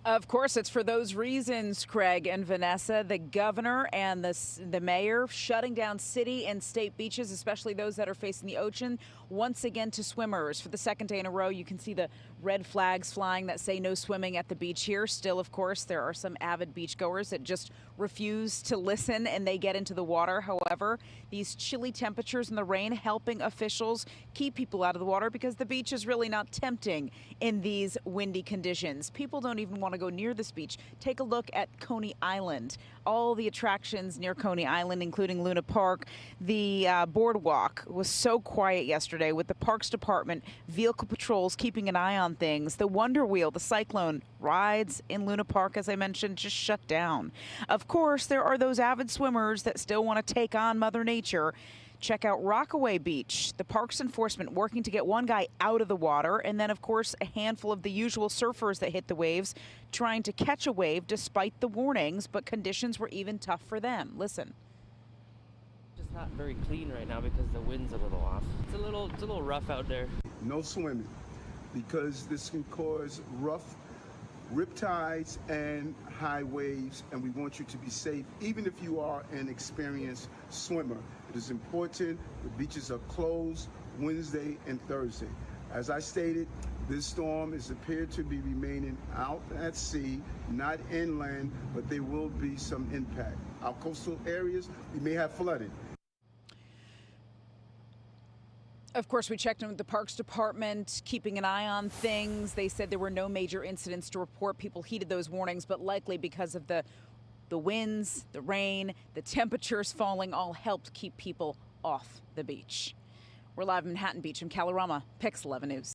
Of course, it's for those reasons, Craig and Vanessa, the governor and the mayor shutting down city and state beaches, especially those that are facing the ocean, once again to swimmers. For the second day in a row, you can see the red flags flying that say no swimming at the beach here. Still, of course, there are some avid beachgoers that just refuse to listen and they get into the water. However, these chilly temperatures and the rain helping officials keep people out of the water because the beach is really not tempting in these windy conditions. People don't even want to go near this beach. Take a look at Coney Island. All the attractions near Coney Island, including Luna Park. The boardwalk was so quiet yesterday with the Parks Department, vehicle patrols keeping an eye on things. The Wonder Wheel, the Cyclone rides in Luna Park, as I mentioned, just shut down. Of course, there are those avid swimmers that still want to take on Mother Nature. Check out Rockaway Beach. The parks enforcement working to get one guy out of the water, and then, of course, a handful of the usual surfers that hit the waves trying to catch a wave despite the warnings, but conditions were even tough for them. Listen. Just not very clean right now because the wind's a little off. It's a little rough out there. No swimming because this can cause rough riptides and high waves, and we want you to be safe even if you are an experienced swimmer. It is important. The beaches are closed Wednesday and Thursday. As I stated, this storm is appeared to be remaining out at sea, not inland, but there will be some impact. Our coastal areas, we may have flooding. Of course, we checked in with the Parks Department, keeping an eye on things. They said there were no major incidents to report. People heeded those warnings, but likely because of the winds, the rain, the temperatures falling, all helped keep people off the beach. We're live in Manhattan Beach. I'm Kalorama, Pix 11 News.